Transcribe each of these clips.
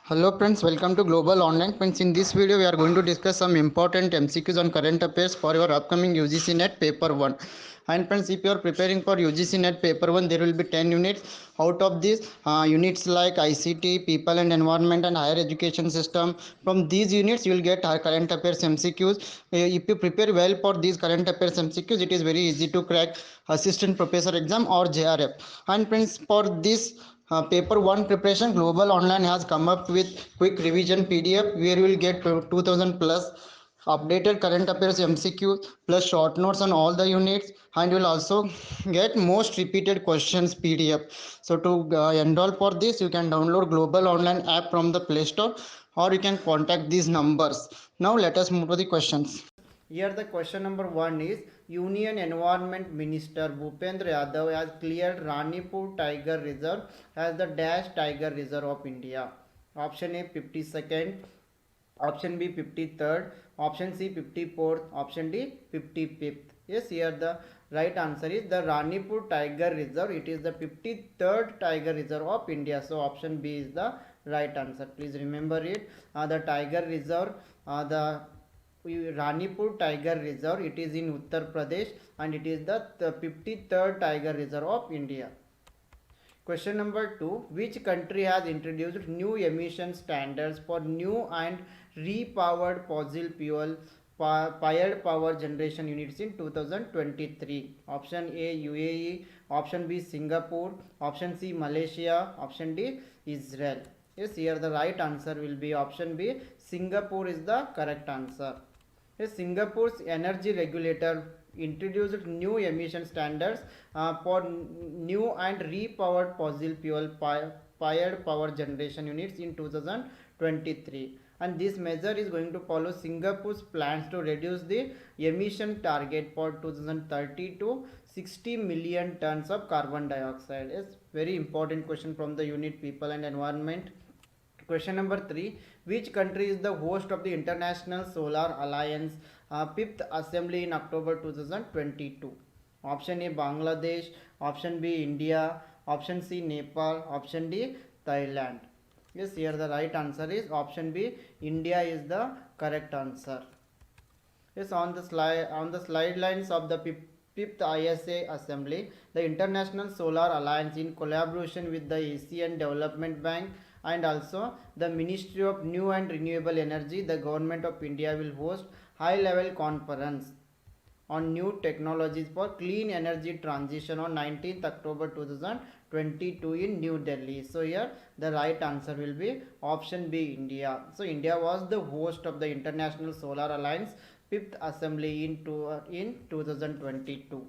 Hello friends, welcome to Global Online. Friends, in this video we are going to discuss some important MCQs on current affairs for your upcoming UGC NET paper 1. And friends, if you are preparing for UGC NET paper 1, there will be 10 units. Out of these units like ICT, people and environment and higher education system, from these units you will get current affairs MCQs. If you prepare well for these current affairs MCQs, it is very easy to crack assistant professor exam or JRF. And friends, for this paper 1 preparation, Global Online has come up with quick revision PDF where you will get 2000 plus updated current affairs MCQ plus short notes on all the units, and you will also get most repeated questions PDF. So to enroll for this, you can download Global Online app from the Play Store, or you can contact these numbers. Now let us move to the questions. Here the question number 1 is, Union Environment Minister Bhupendra Yadav has cleared Ranipur Tiger Reserve as the dash Tiger Reserve of India. Option A 52nd, option B 53rd, option C 54th, option D 55th. Yes, here the right answer is the Ranipur Tiger Reserve. It is the 53rd Tiger Reserve of India. So option B is the right answer. Please remember it. The Tiger Reserve, the Ranipur Tiger Reserve, it is in Uttar Pradesh, and it is the 53rd Tiger Reserve of India. Question number 2. Which country has introduced new emission standards for new and repowered fossil fuel fired power generation units in 2023? Option A UAE, option B Singapore, option C Malaysia, option D Israel. Yes, here the right answer will be option B. Singapore is the correct answer. Singapore's energy regulator introduced new emission standards for new and repowered fossil fuel fired power generation units in 2023, and this measure is going to follow Singapore's plans to reduce the emission target for 2030 to 60 million tons of carbon dioxide. Is very important question from the unit people and environment. Question number 3. Which country is the host of the International Solar Alliance 5th Assembly in October 2022? Option A Bangladesh, option B India, option C Nepal, option D Thailand. Yes, here the right answer is option B. India is the correct answer. Yes, on the slide lines of the fifth ISA Assembly, the International Solar Alliance, in collaboration with the Asian Development Bank and also the Ministry of New and Renewable Energy, the Government of India will host high-level conference on new technologies for clean energy transition on 19th October 2022 in New Delhi. So here the right answer will be option B India. So India was the host of the International Solar Alliance 5th Assembly in 2022.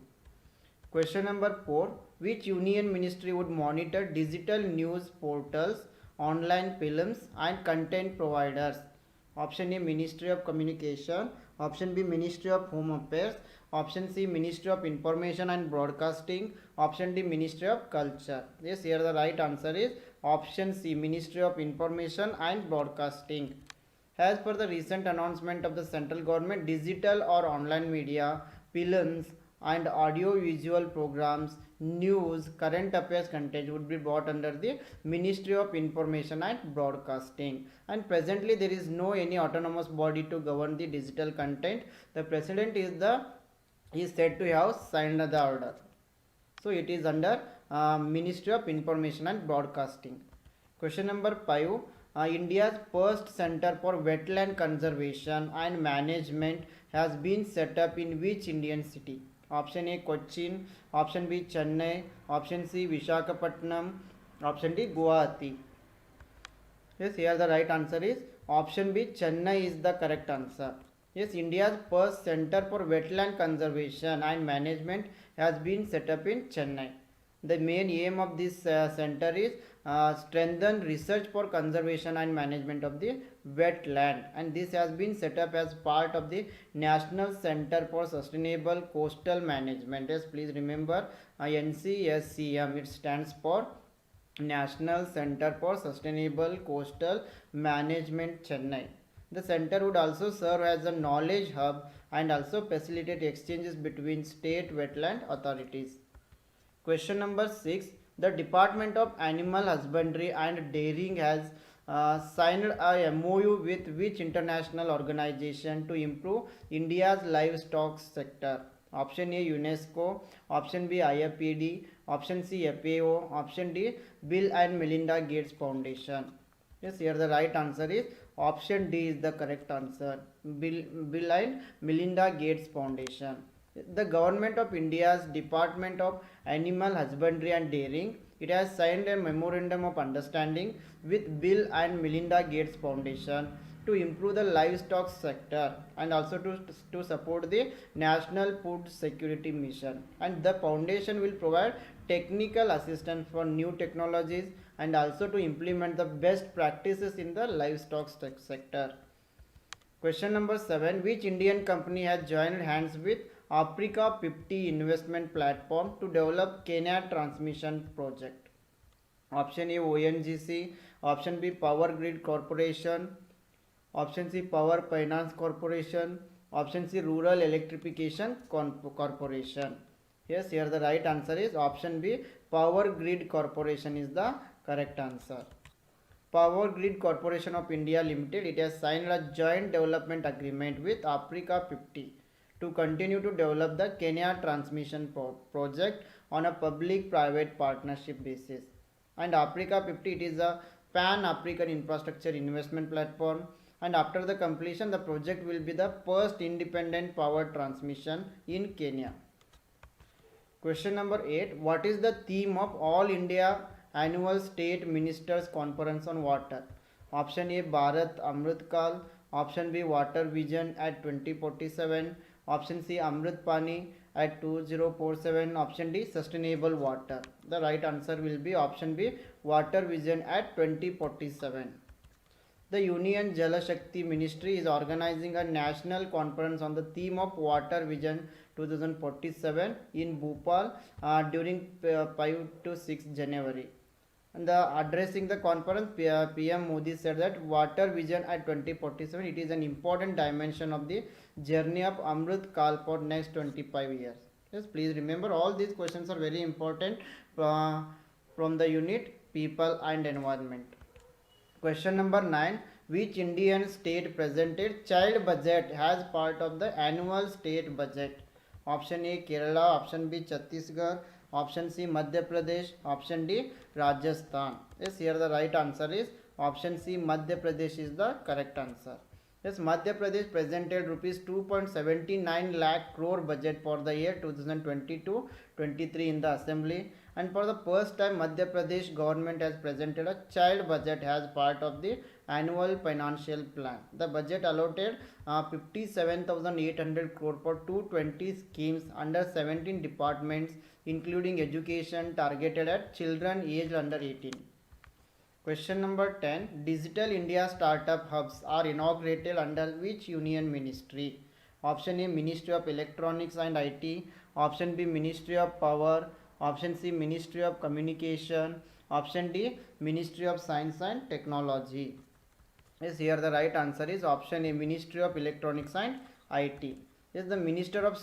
Question number 4. Which union ministry would monitor digital news portals, online films and content providers? Option A Ministry of Communication, option B Ministry of Home Affairs, option C Ministry of Information and Broadcasting, option D Ministry of Culture. Yes, here the right answer is option C Ministry of Information and Broadcasting. As per the recent announcement of the central government, digital or online media, films and audio-visual programs, news, current affairs content would be brought under the Ministry of Information and Broadcasting. And presently there is no any autonomous body to govern the digital content. The president is said to have signed the order. So it is under Ministry of Information and Broadcasting. Question number 5. India's first center for wetland conservation and management has been set up in which Indian city? Option A Cochin, option B Chennai, option C Visakhapatnam, option D Guwahati. Yes, here the right answer is option B Chennai is the correct answer. Yes, India's first center for wetland conservation and management has been set up in Chennai. The main aim of this center is strengthen research for conservation and management of the wetland, and this has been set up as part of the National Center for Sustainable Coastal Management. Yes, please remember NCSCM. It stands for National Center for Sustainable Coastal Management, Chennai. The center would also serve as a knowledge hub and also facilitate exchanges between state wetland authorities. Question number 6. The Department of Animal Husbandry and Dairying has signed a MOU with which international organization to improve India's livestock sector? Option A UNESCO, option B IFPD, option C FAO, option D Bill and Melinda Gates Foundation. Yes, here the right answer is option D is the correct answer. Bill and Melinda Gates Foundation. The government of India's Department of Animal Husbandry and Dairying, it has signed a memorandum of understanding with Bill and Melinda Gates Foundation to improve the livestock sector and also to support the National Food Security Mission. And the foundation will provide technical assistance for new technologies and also to implement the best practices in the livestock sector. Question number 7. Which Indian company has joined hands with Africa 50 investment platform to develop Kenya transmission project? Option A ONGC, option B Power Grid Corporation, option C Power Finance Corporation, option C Rural Electrification Corporation. Yes, here the right answer is option B Power Grid Corporation is the correct answer. Power Grid Corporation of India Limited, it has signed a joint development agreement with Africa 50 to continue to develop the Kenya transmission project on a public-private partnership basis. And Africa 50, it is a pan-African infrastructure investment platform, and after the completion the project will be the first independent power transmission in Kenya. Question number 8. What is the theme of All India Annual State Ministers Conference on Water? Option A Bharat Amrit Kal, option B Water Vision at 2047, option C Amrit Pani at 2047, option D Sustainable Water. The right answer will be option B Water Vision at 2047. The Union Jal Shakti Ministry is organizing a national conference on the theme of Water Vision 2047 in Bhopal during 5 to 6 January. And addressing the conference, PM Modi said that Water Vision at 2047, it is an important dimension of the journey of Amrit Kal for next 25 years. Yes, please remember all these questions are very important from the unit People and Environment. Question number 9. Which Indian state presented child budget as part of the annual state budget? Option A Kerala, option B Chhattisgarh, option C Madhya Pradesh, option D Rajasthan. Yes, here the right answer is option C Madhya Pradesh is the correct answer. Yes, Madhya Pradesh presented rupees 2.79 lakh crore budget for the year 2022-23 in the assembly, and for the first time Madhya Pradesh government has presented a child budget as part of the annual financial plan. The budget allotted 57,800 crore for 220 schemes under 17 departments including education targeted at children aged under 18. Question number 10. Digital India startup hubs are inaugurated under which union ministry? Option A Ministry of Electronics and IT, option B Ministry of Power, option C Ministry of Communication, option D Ministry of Science and Technology. Yes, here the right answer is option A Ministry of Electronics and IT. Yes, the Minister of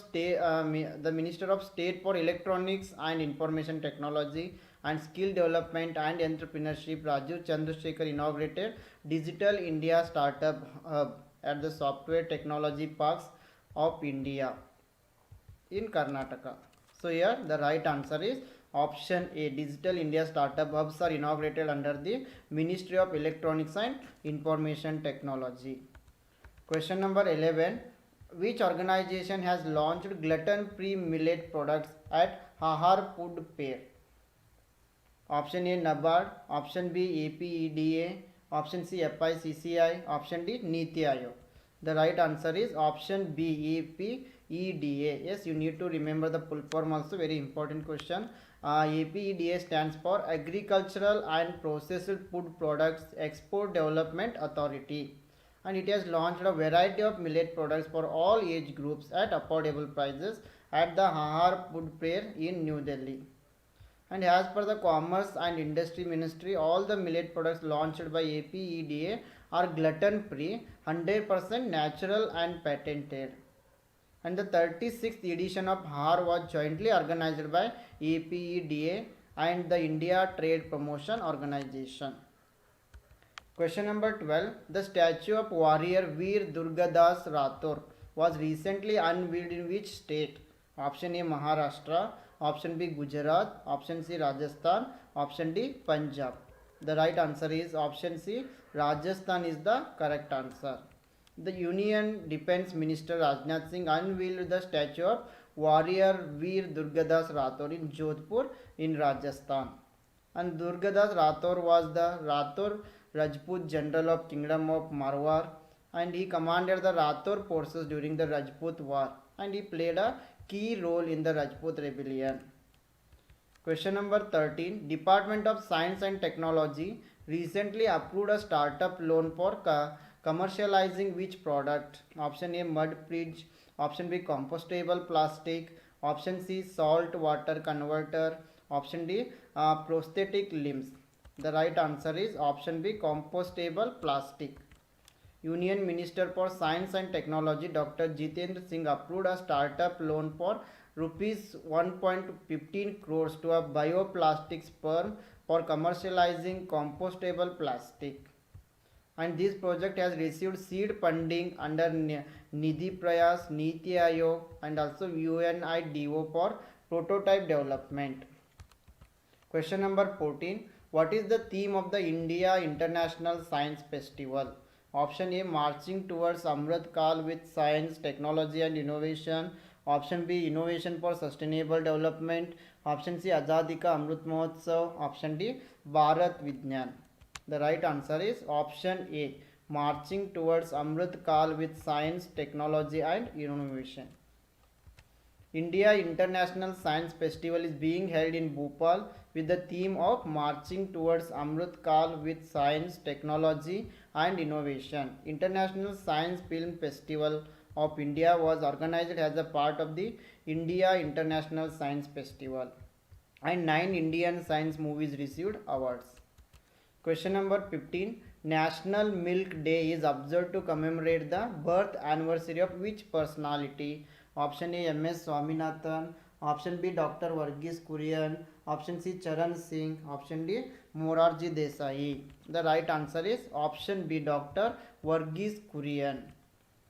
State for Electronics and Information Technology and Skill Development and Entrepreneurship, Rajiv Chandrasekhar, inaugurated Digital India Startup Hub at the Software Technology Parks of India in Karnataka. So here the right answer is option A. Digital India Startup Hubs are inaugurated under the Ministry of Electronics and Information Technology. Question number 11. Which organization has launched gluten-free millet products at Ahar Food Fair? Option A NABARD, option B APEDA, option C FICCI, option D Niti Aayog. The right answer is option B APEDA. Yes, you need to remember the full form also, very important question. APEDA stands for Agricultural and Processed Food Products Export Development Authority, and it has launched a variety of millet products for all age groups at affordable prices at the Ahar Food Fair in New Delhi. And as per the Commerce and Industry Ministry, all the millet products launched by APEDA are gluten free, 100% natural and patented. And the 36th edition of Ahar was jointly organized by APEDA and the India Trade Promotion Organization. Question number 12. The statue of warrior Veer Durgadas Rathore was recently unveiled in which state? Option A Maharashtra, option B Gujarat, option C Rajasthan, option D Punjab. The right answer is option C, Rajasthan is the correct answer. The Union Defence Minister Rajnath Singh unveiled the statue of warrior Veer Durgadas Rathore in Jodhpur in Rajasthan. And Durgadas Rathore was the Rathore Rajput general of Kingdom of Marwar, and he commanded the Rathore forces during the Rajput War, and he played a key role in the Rajput rebellion. Question number 13. Department of Science and Technology recently approved a startup loan for commercializing which product? Option A mud bridge, option B compostable plastic, option C salt water converter, option D prosthetic limbs. The right answer is option B compostable plastic. Union Minister for Science and Technology Dr. Jitendra Singh approved a startup loan for rupees 1.15 crores to a bioplastics firm for commercializing compostable plastic. And this project has received seed funding under Nidhi Prayas, Niti Aayog and also UNIDO for prototype development. Question number 14. What is the theme of the India International Science Festival? Option A Marching Towards Amrit Kal with Science, Technology and Innovation. Option B Innovation for Sustainable Development. Option C Azadi Ka Amrit Mahotsav. Option D Bharat Vigyan. The right answer is option A Marching Towards Amrit Kal with Science, Technology and Innovation. India International Science Festival is being held in Bhopal with the theme of Marching Towards Amrit Kal with Science, Technology and Innovation. International Science Film Festival of India was organized as a part of the India International Science Festival, and 9 Indian science movies received awards. Question number 15. National Milk Day is observed to commemorate the birth anniversary of which personality? Option A MS Swaminathan, option B Dr. Varghese Kurian, option C Charan Singh, option D Morarji Desai. The right answer is option B Dr. Varghese Kurian.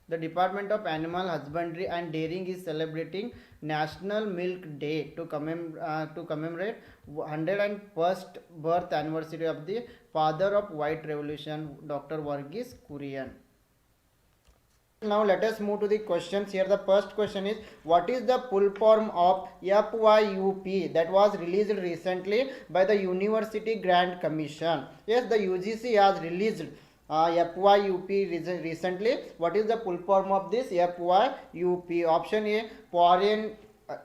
The Department of Animal Husbandry and Dairying is celebrating National Milk Day to commemorate 101st birth anniversary of the father of White Revolution, Dr. Varghese Kurian. Now let us move to the questions. Here the first question is, what is the full form of FYUP that was released recently by the University Grant Commission? Yes, the UGC has released FYUP recently. What is the full form of this FYUP? Option A foreign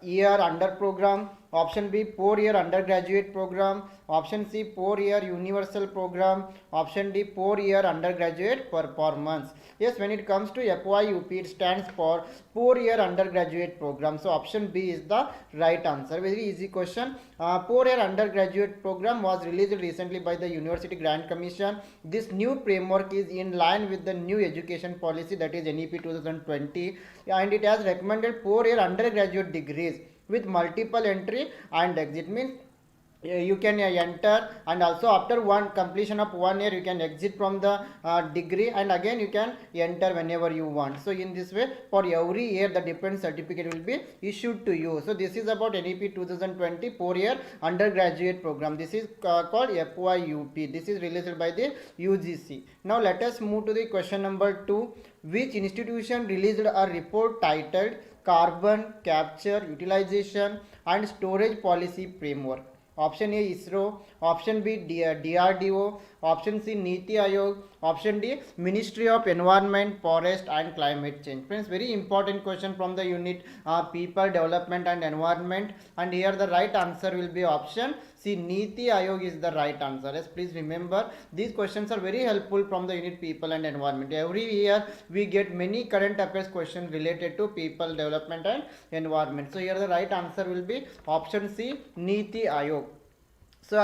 year under program, option B 4-year undergraduate program, option C 4-year universal program, option D 4-year undergraduate performance. Yes, when it comes to FYUP, it stands for 4-year undergraduate program. So option B is the right answer. Very easy question. 4-year undergraduate program was released recently by the University Grant Commission. This new framework is in line with the new education policy, that is NEP 2020, and it has recommended 4-year undergraduate degrees with multiple entry and exit. Means you can enter, and also after one completion of 1 year you can exit from the degree, and again you can enter whenever you want. So in this way, for every year the different certificate will be issued to you. So this is about NEP 2020 4-year undergraduate program. This is called FYUP. This is released by the UGC. Now let us move to the question number 2. Which institution released a report titled Carbon Capture, Utilization and Storage Policy Framework? Option A ISRO, option B DRDO, option C Niti Aayog, option D Ministry of Environment, Forest and Climate Change. Friends, very important question from the unit People Development and Environment, and here the right answer will be option C Niti Aayog is the right answer. Yes, please remember these questions are very helpful from the unit People and Environment. Every year we get many current affairs questions related to people development and environment. So here the right answer will be option C Niti Aayog. So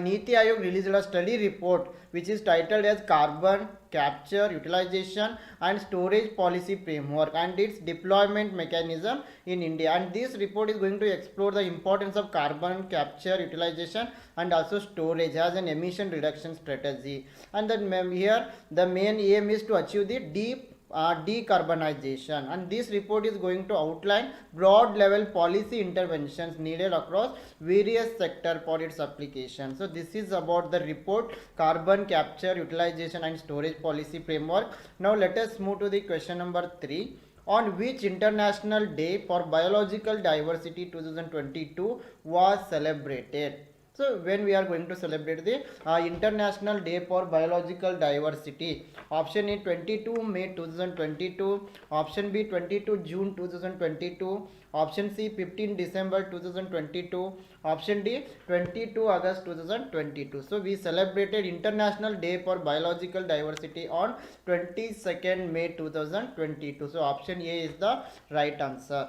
Niti Aayog released a study report which is titled as Carbon Capture, Utilization and Storage Policy Framework and its deployment mechanism in India. And this report is going to explore the importance of carbon capture, utilization and also storage as an emission reduction strategy. And then here the main aim is to achieve the decarbonization, and this report is going to outline broad level policy interventions needed across various sectors for its application. So this is about the report carbon capture, utilization and storage policy framework. Now let us move to the question number 3. On which International Day for Biological Diversity 2022 was celebrated? So when we are going to celebrate the International Day for Biological Diversity? Option A 22 May 2022, option B 22 June 2022, option C 15 December 2022, option D 22 August 2022. So we celebrated International Day for Biological Diversity on 22nd May 2022. So option A is the right answer.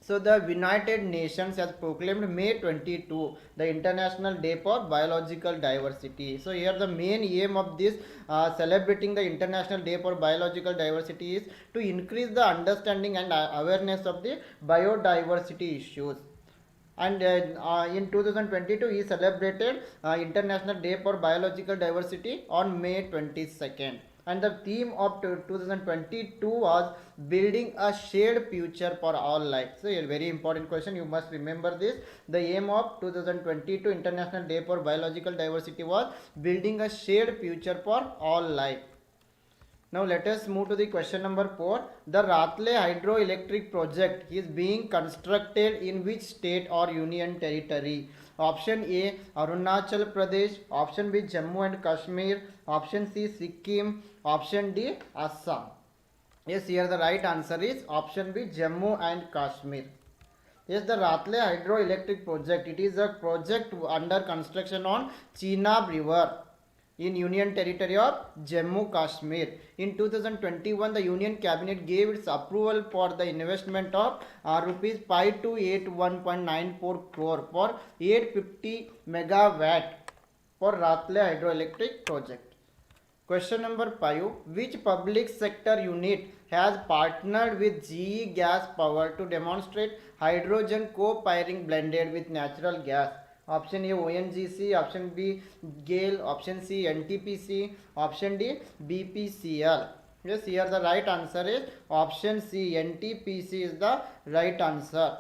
So the United Nations has proclaimed May 22 the International Day for Biological Diversity. So here the main aim of this celebrating the International Day for Biological Diversity is to increase the understanding and awareness of the biodiversity issues. And in 2022 he celebrated International Day for Biological Diversity on May 22nd. And the theme of 2022 was building a shared future for all life. So a very important question, you must remember this. The aim of 2022 International Day for Biological Diversity was building a shared future for all life. Now let us move to the question number 4. The Ratle hydroelectric project is being constructed in which state or union territory? Option A Arunachal Pradesh, option B Jammu and Kashmir, option C Sikkim, option D Assam. Yes, here the right answer is option B Jammu and Kashmir. Yes, the Ratle hydroelectric project, it is a project under construction on Chenab River in Union Territory of Jammu Kashmir. In 2021, the Union Cabinet gave its approval for the investment of rupees 5281.94 crore for 850 megawatt for Ratle hydroelectric project. Question number 5. Which public sector unit has partnered with GE Gas Power to demonstrate hydrogen co-firing blended with natural gas? Option A ONGC, option B GAIL, option C NTPC, option D BPCL. Yes, here the right answer is option C NTPC is the right answer.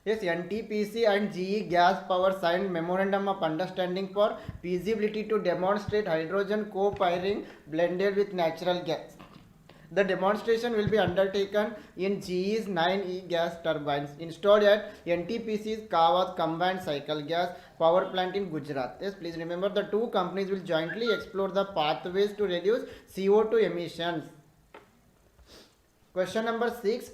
Yes, NTPC and GE Gas Power signed Memorandum of Understanding for feasibility to demonstrate hydrogen co-firing blended with natural gas. The demonstration will be undertaken in GE's 9E gas turbines installed at NTPC's Kawat combined cycle gas power plant in Gujarat. Yes, please remember the two companies will jointly explore the pathways to reduce CO2 emissions. Question number 6.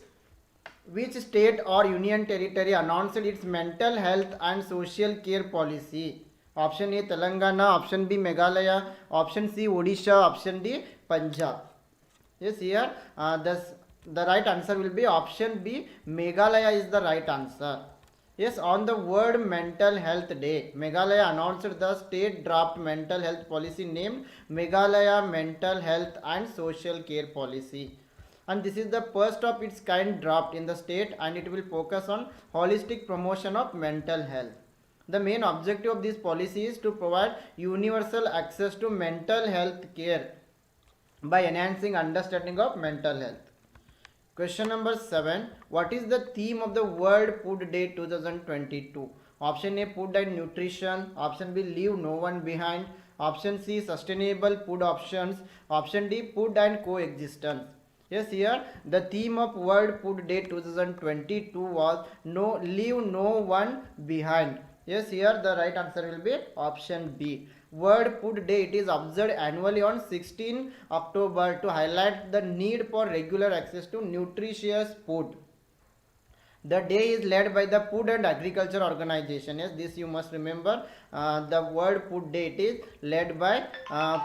Which state or union territory announced its mental health and social care policy? Option A Telangana, option B Meghalaya, option C Odisha, option D Punjab. Yes, here the right answer will be option B Meghalaya is the right answer. Yes, on the World Mental Health Day, Meghalaya announced the state draft mental health policy named Meghalaya Mental Health and Social Care Policy. And this is the first of its kind draft in the state, and it will focus on holistic promotion of mental health. The main objective of this policy is to provide universal access to mental health care by enhancing understanding of mental health. Question number 7. What is the theme of the World Food Day 2022? Option A Food and Nutrition, option B Leave No One Behind, option C Sustainable Food Options, option D Food and Coexistence. Yes, here the theme of World Food Day 2022 was Leave No One Behind. Yes, here the right answer will be option B. World Food Day, it is observed annually on 16 October to highlight the need for regular access to nutritious food. The day is led by the Food and Agriculture Organization. Yes, this you must remember. The World Food Day, it is led by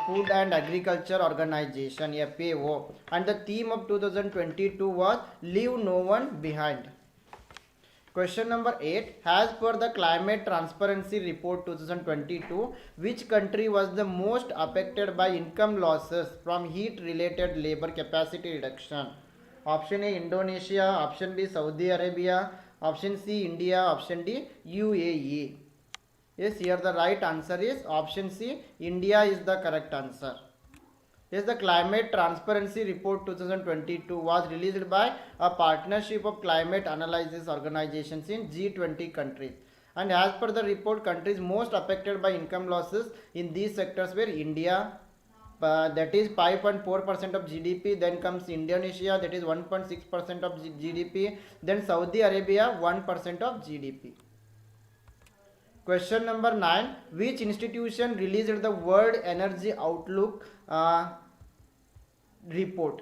Food and Agriculture Organization, FAO. And the theme of 2022 was Leave No One Behind. Question number 8. As per the Climate Transparency Report 2022, which country was the most affected by income losses from heat related labor capacity reduction? Option A Indonesia, option B Saudi Arabia, option C India, option D UAE. Yes, here the right answer is option C, India is the correct answer. Yes, the Climate Transparency Report 2022 was released by a partnership of climate analysis organizations in G20 countries. And as per the report, countries most affected by income losses in these sectors were India, that is 5.4% of GDP. Then comes Indonesia, that is 1.6% of GDP. Then Saudi Arabia, 1% of GDP. Question number 9. Which institution released the World Energy Outlook report?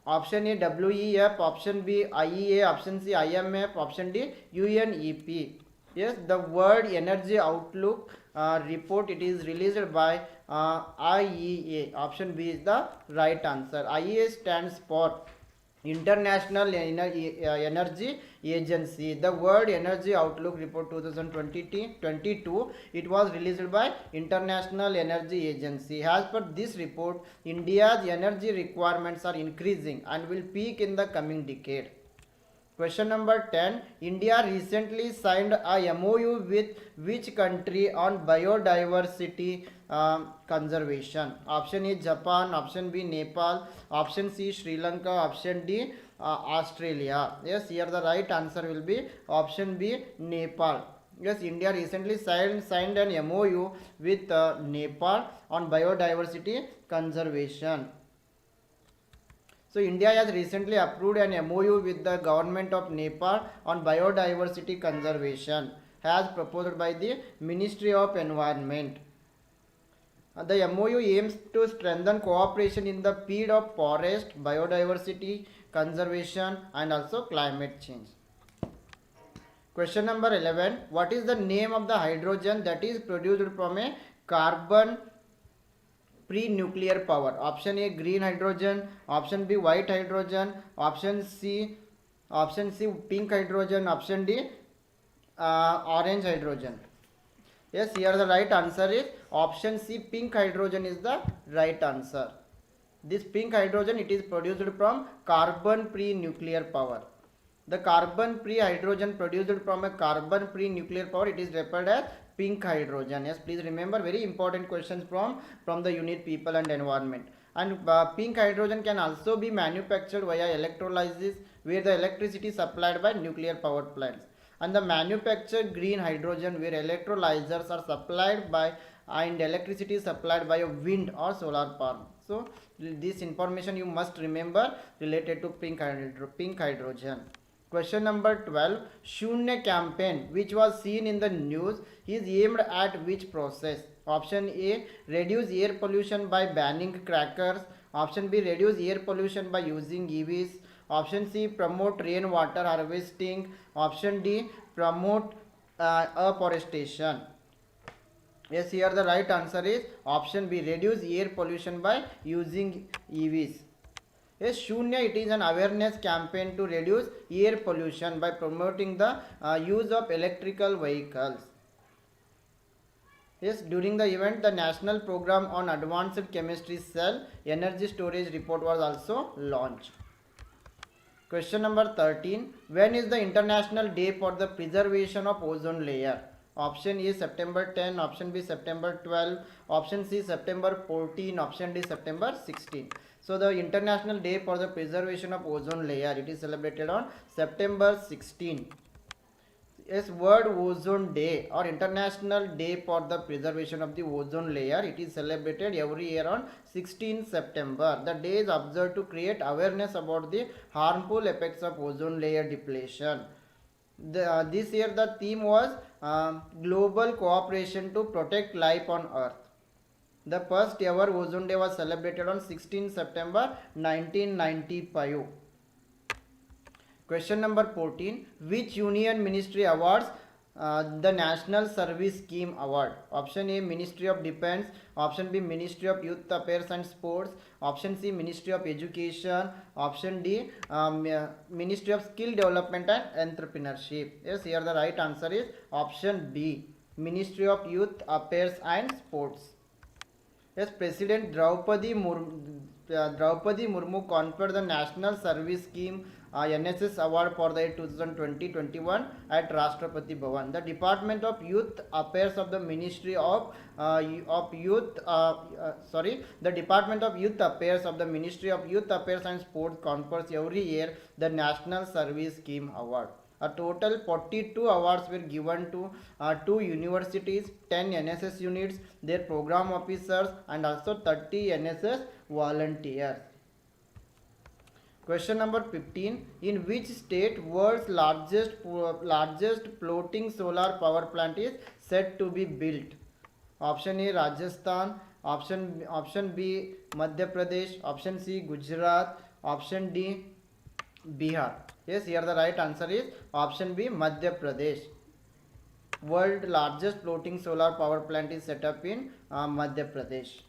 Option A WEF, option B IEA, option C IMF, option D UNEP. Yes, the World Energy Outlook report, it is released by IEA. Option B is the right answer. IEA stands for International Energy Agency. The World Energy Outlook Report 2022, it was released by International Energy Agency. As per this report, India's energy requirements are increasing and will peak in the coming decade. Question number 10. India recently signed a MOU with which country on biodiversity conservation? Option A Japan, option B Nepal, option C Sri Lanka, option D Australia. Yes, here the right answer will be option B Nepal. Yes, India recently signed an MOU with Nepal on biodiversity conservation. So India has recently approved an MOU with the government of Nepal on biodiversity conservation as proposed by the Ministry of Environment. The MOU aims to strengthen cooperation in the field of forest, biodiversity conservation and also climate change. Question number 11. What is the name of the hydrogen that is produced from a carbon pre-nuclear power? Option A green hydrogen, option B white hydrogen, option C pink hydrogen, option D orange hydrogen. Yes, here the right answer is option C pink hydrogen is the right answer. This pink hydrogen, it is produced from carbon pre-nuclear power. The carbon pre-hydrogen produced from a carbon pre-nuclear power, it is referred as pink hydrogen. Yes, please remember, very important questions from the unit people and environment. And pink hydrogen can also be manufactured via electrolysis, where the electricity is supplied by nuclear power plants. And the manufactured green hydrogen, where electrolyzers are supplied by and electricity is supplied by a wind or solar farm. So this information you must remember related to pink hydrogen. Question number 12. Shunya campaign, which was seen in the news, is aimed at which process? Option A reduce air pollution by banning crackers, option B reduce air pollution by using EVs, option C promote rainwater harvesting, option D promote afforestation. Yes, here the right answer is option B reduce air pollution by using EVs. Yes, Shunya, it is an awareness campaign to reduce air pollution by promoting the use of electrical vehicles. Yes, during the event, the National Program on Advanced Chemistry Cell Energy Storage Report was also launched. Question number 13. When is the International Day for the Preservation of Ozone Layer? Option A September 10, option B September 12, option C September 14, option D September 16. So the International Day for the Preservation of Ozone Layer, it is celebrated on September 16. Yes, World Ozone Day or International Day for the Preservation of the Ozone Layer, it is celebrated every year on 16 September. The day is observed to create awareness about the harmful effects of ozone layer depletion. This year the theme was global cooperation to protect life on Earth. The first ever Ozone Day was celebrated on 16 September 1995. Question number 14. Which Union Ministry awards The National Service Scheme Award. Option A, Ministry of Defense. Option B, Ministry of Youth Affairs and Sports. Option C, Ministry of Education. Option D, Ministry of Skill Development and Entrepreneurship. Yes, here the right answer is option B, Ministry of Youth Affairs and Sports. Yes, President Draupadi Murmu conferred the National Service Scheme NSS Award for the year 2020-21 at Rashtrapati Bhavan. The Department of Youth Affairs of the Ministry of Youth, the Department of Youth Affairs of the Ministry of Youth Affairs and Sports confers every year the National Service Scheme Award. A total 42 awards were given to 2 universities, 10 NSS units, their program officers, and also 30 NSS volunteers. Question number 15. In which state world's largest floating solar power plant is said to be built? Option A, Rajasthan. Option B, Madhya Pradesh. Option C, Gujarat. Option D, Bihar. Yes, here the right answer is option B, Madhya Pradesh. World largest floating solar power plant is set up in Madhya Pradesh.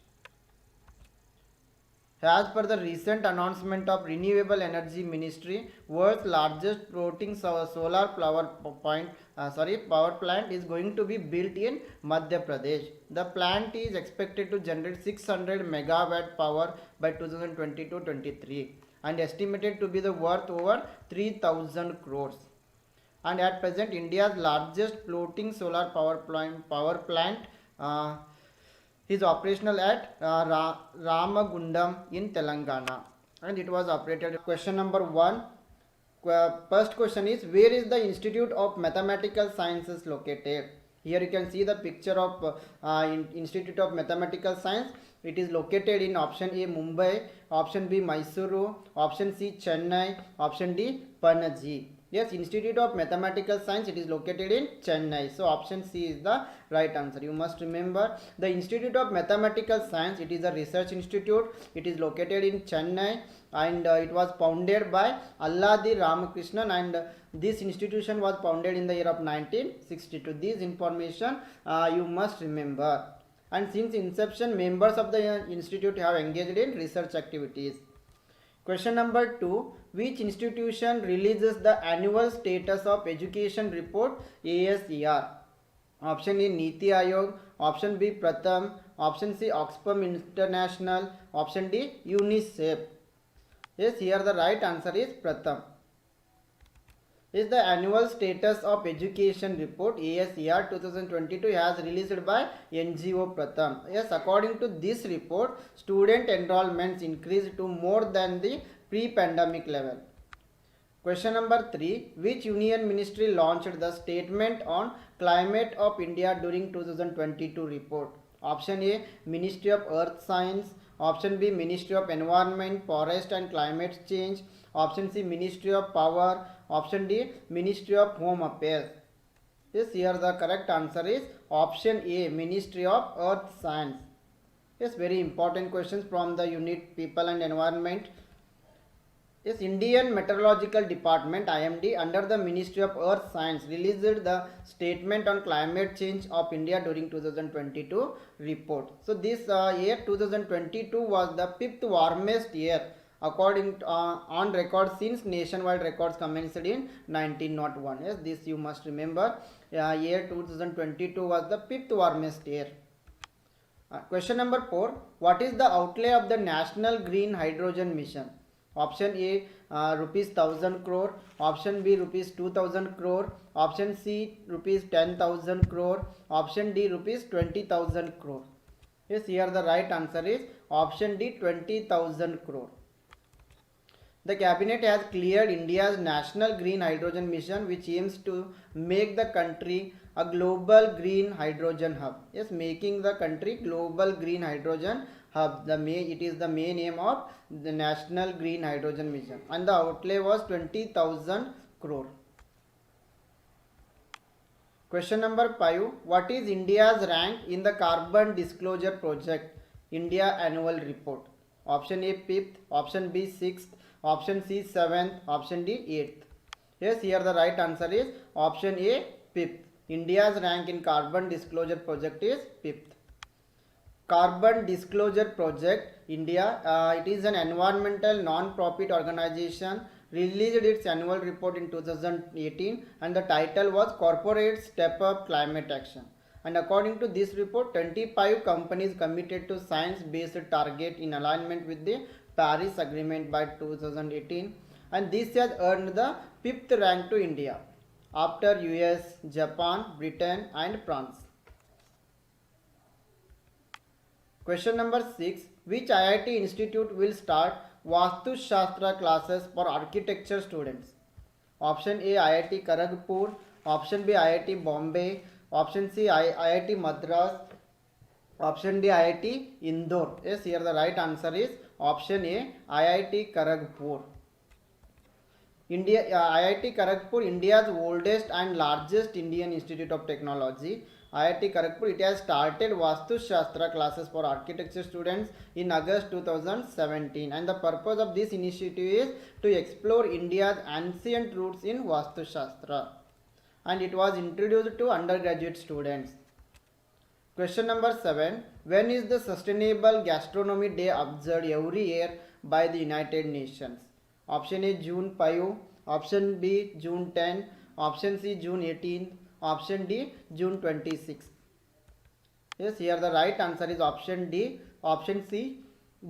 As per the recent announcement of Renewable Energy Ministry, world's largest floating solar power plant is going to be built in Madhya Pradesh. The plant is expected to generate 600 megawatt power by 2022-23 and estimated to be the worth over 3000 crores. And at present, India's largest floating solar power plant is operational at Ramagundam in Telangana, and it was operated. Question number 1. First question is, where is the Institute of Mathematical Sciences located? Here you can see the picture of Institute of Mathematical Science. It is located in option A, Mumbai. Option B, Mysuru. Option C, Chennai. Option D, Panaji. Yes, Institute of Mathematical Science, it is located in Chennai. So option C is the right answer. You must remember the Institute of Mathematical Science, it is a research institute. It is located in Chennai, and it was founded by Alladi Ramakrishnan, and this institution was founded in the year of 1962. This information you must remember. And since inception, members of the institute have engaged in research activities. Question number 2. Which institution releases the annual status of education report, ASER? Option A, Niti Aayog. Option B, Pratham. Option C, Oxfam International. Option D, UNICEF. Yes, here the right answer is Pratham. Is the annual status of education report, ASER 2022, has released by NGO Pratham. Yes, according to this report, student enrollments increased to more than the pre-pandemic level. Question number 3. Which union ministry launched the Statement on Climate of India during 2022 report? Option A, Ministry of Earth Science. Option B, Ministry of Environment, Forest and Climate Change. Option C, Ministry of Power. Option D, Ministry of Home Affairs. Yes, here the correct answer is option A, Ministry of Earth Science. Yes, very important questions from the unit People and Environment. Yes, Indian Meteorological Department, IMD, under the Ministry of Earth Science, released the Statement on Climate Change of India during 2022 report. So this year 2022 was the 5th warmest year according to, on record since nationwide records commenced in 1901. Yes, this you must remember. Year 2022 was the 5th warmest year. Question number 4. What is the outlay of the National Green Hydrogen Mission? Option A, rupees 1000 crore. Option B, rupees 2000 crore. Option C, rupees 10,000 crore. Option D, rupees 20,000 crore. Yes, here the right answer is option D, 20,000 crore. The cabinet has cleared India's National Green Hydrogen Mission, which aims to make the country a global green hydrogen hub. Yes, making the country global green hydrogen hub. It is the main aim of the National Green Hydrogen Mission, and the outlay was 20,000 crore. Question number 5. What is India's rank in the Carbon Disclosure Project India Annual Report? Option A, 5th. Option B, 6th. Option C, 7th. Option D, 8th. Yes, here the right answer is option A, 5th. India's rank in Carbon Disclosure Project is 5th. Carbon Disclosure Project India, it is an environmental non-profit organization, released its annual report in 2018 and the title was Corporate Step Up Climate Action. And according to this report, 25 companies committed to science-based target in alignment with the Paris Agreement by 2018, and this has earned the 5th rank to India after US, Japan, Britain and France. Question number 6. Which IIT institute will start Vastu Shastra classes for architecture students? Option A IIT Kharagpur, option B IIT Bombay, option C IIT Madras, option D IIT Indore. Yes, here the right answer is option A IIT Kharagpur. IIT Kharagpur, India's oldest and largest Indian Institute of Technology. IIT Kharagpur, it has started Vastu Shastra classes for architecture students in August 2017, and the purpose of this initiative is to explore India's ancient roots in Vastu Shastra, and it was introduced to undergraduate students. Question number 7. When is the Sustainable Gastronomy Day observed every year by the United Nations? Option A June 5, option B June 10, option C June 18, option D June 26. Yes, here the right answer is option D, option C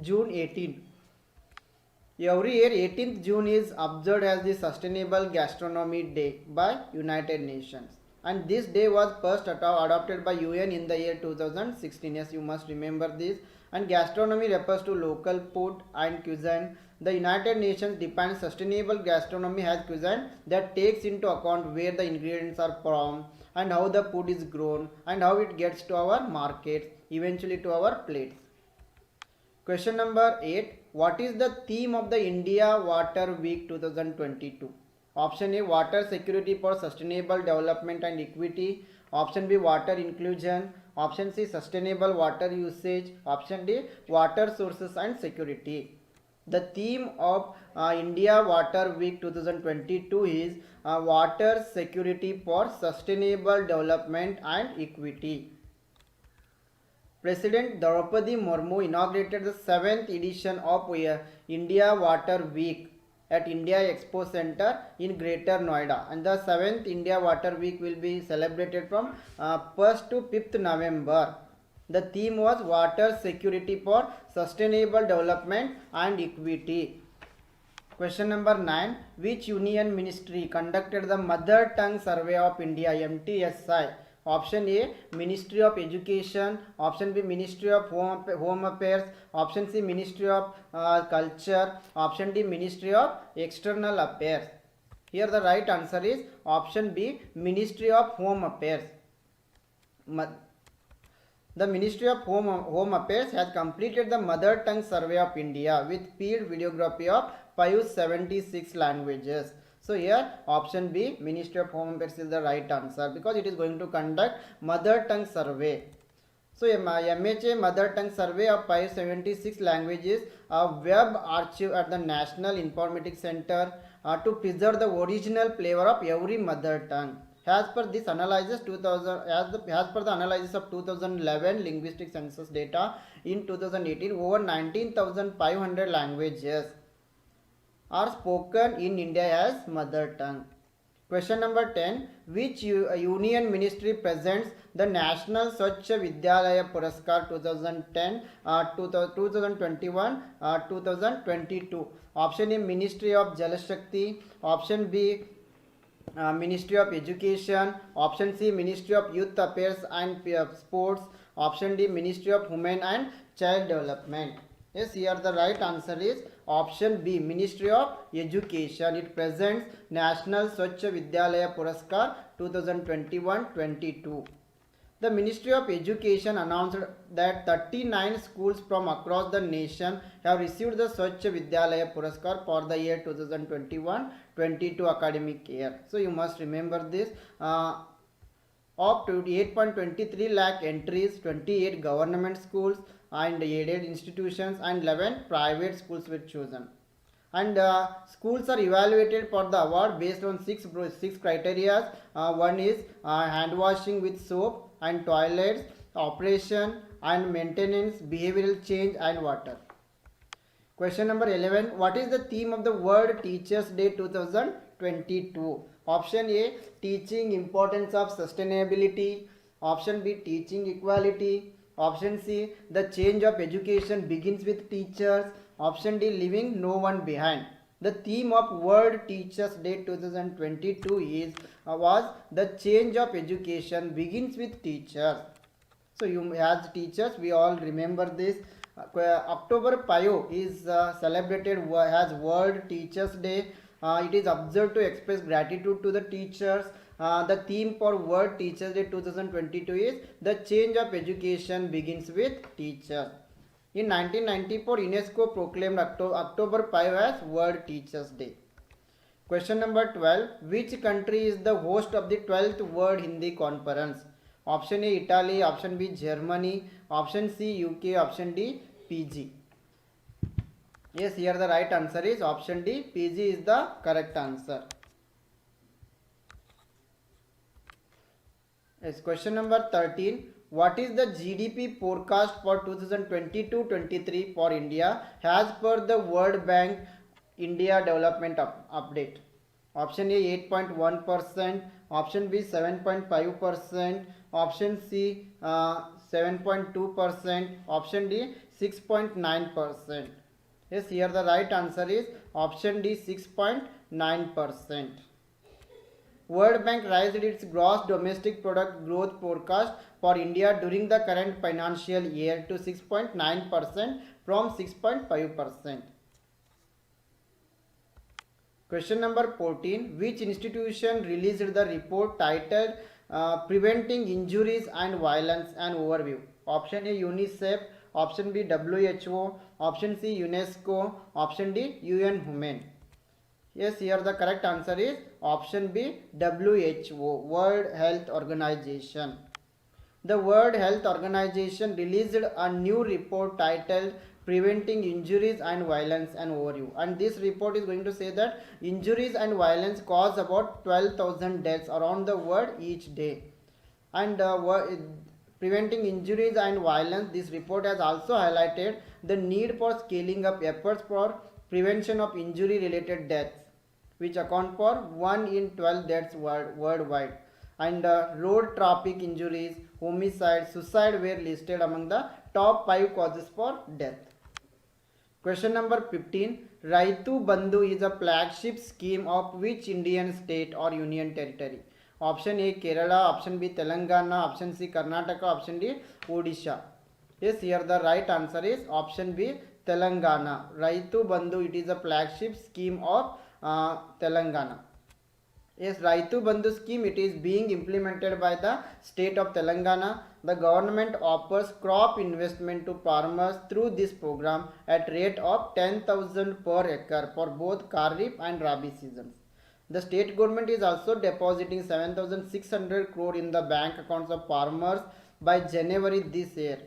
June 18. Every year 18th June is observed as the Sustainable Gastronomy Day by United Nations, and this day was first adopted by UN in the year 2016. Yes, you must remember this. And gastronomy refers to local food and cuisine. The United Nations defines sustainable gastronomy as cuisine that takes into account where the ingredients are from and how the food is grown and how it gets to our markets, eventually to our plates. Question number 8. What is the theme of the India Water Week 2022? Option A Water Security for Sustainable Development and Equity, option B Water Inclusion, option C Sustainable Water Usage, option D Water Sources and Security. The theme of India Water Week 2022 is Water Security for Sustainable Development and Equity. President Draupadi Murmu inaugurated the 7th edition of India Water Week at India Expo Center in Greater Noida, and the 7th India Water Week will be celebrated from 1st to 5th November. The theme was Water Security for Sustainable Development and Equity. Question number 9. Which Union Ministry conducted the Mother Tongue Survey of India MTSI? Option A Ministry of Education, option B Ministry of Home Affairs, option C Ministry of Culture, option D Ministry of External Affairs. Here the right answer is option B Ministry of Home Affairs. The Ministry of Home Affairs has completed the Mother Tongue Survey of India with field videography of 576 languages. So here option B Ministry of Home Affairs is the right answer because it is going to conduct Mother Tongue Survey. So MHA Mother Tongue Survey of 576 languages, a web archive at the National Informatics Center to preserve the original flavor of every mother tongue. As per this analysis, as per the analysis of 2011 linguistic census data in 2018, over 19,500 languages are spoken in India as mother tongue. Question number 10. Which Union Ministry presents the National Swachh Vidyalaya Puraskar 2010, 2021, 2022? Option A Ministry of Jal Shakti, option B Ministry of Education, option C Ministry of Youth Affairs and Sports, option D Ministry of Women and Child Development. Yes, here the right answer is option B Ministry of Education. It presents National Swachh Vidyalaya Puraskar 2021-22. The Ministry of Education announced that 39 schools from across the nation have received the Swachh Vidyalaya Puraskar for the year 2021-22 academic year. So you must remember this. Of 8.23 lakh entries, 28 government schools and aided institutions and 11 private schools were chosen. And schools are evaluated for the award based on six criteria. One is hand washing with soap and toilets, operation and maintenance, behavioral change and water. Question number 11. What is the theme of the World Teachers Day 2022? Option A, teaching importance of sustainability. Option B, teaching equality. Option C, the change of education begins with teachers. Option D, leaving no one behind. The theme of World Teachers Day 2022 was the change of education begins with teachers. So you as teachers, we all remember this. October 5 is celebrated as World Teachers Day. It is observed to express gratitude to the teachers. The theme for World Teachers Day 2022 is the change of education begins with teachers. In 1994, UNESCO proclaimed October 5 as World Teachers Day. Question number 12. Which country is the host of the 12th World Hindi Conference? Option A, Italy. Option B, Germany. Option C, UK. Option D, PG. Yes, here the right answer is option D. PG is the correct answer. Yes, question number 13. What is the GDP forecast for 2022-23 for India as per the World Bank India Development Update? Option A 8.1%, option B 7.5%, option C 7.2%, option D 6.9%. Yes, here the right answer is option D 6.9%. World Bank raised its gross domestic product growth forecast for India during the current financial year to 6.9% from 6.5%. Question number 14. Which institution released the report titled Preventing Injuries and Violence and Overview? Option A, UNICEF. Option B, WHO. Option C, UNESCO. Option D, UN Women. Yes, here the correct answer is option B, WHO, World Health Organization. The World Health Organization released a new report titled Preventing Injuries and Violence and Overview, and this report is going to say that injuries and violence cause about 12,000 deaths around the world each day. And preventing injuries and violence, this report has also highlighted the need for scaling up efforts for prevention of injury related deaths, which account for 1 in 12 deaths worldwide. And road traffic injuries, homicide, suicide were listed among the top 5 causes for death. Question number 15. Raitu Bandhu is a flagship scheme of which Indian state or union territory? Option A, Kerala. Option B, Telangana. Option C, Karnataka. Option D, Odisha. Yes, here the right answer is option B, Telangana. Raitu Bandhu, it is a flagship scheme of Telangana. Yes, Raitu Bandhu scheme, it is being implemented by the state of Telangana. The government offers crop investment to farmers through this program at rate of 10,000 per acre for both Kharif and Rabi seasons. The state government is also depositing 7,600 crore in the bank accounts of farmers by January this year.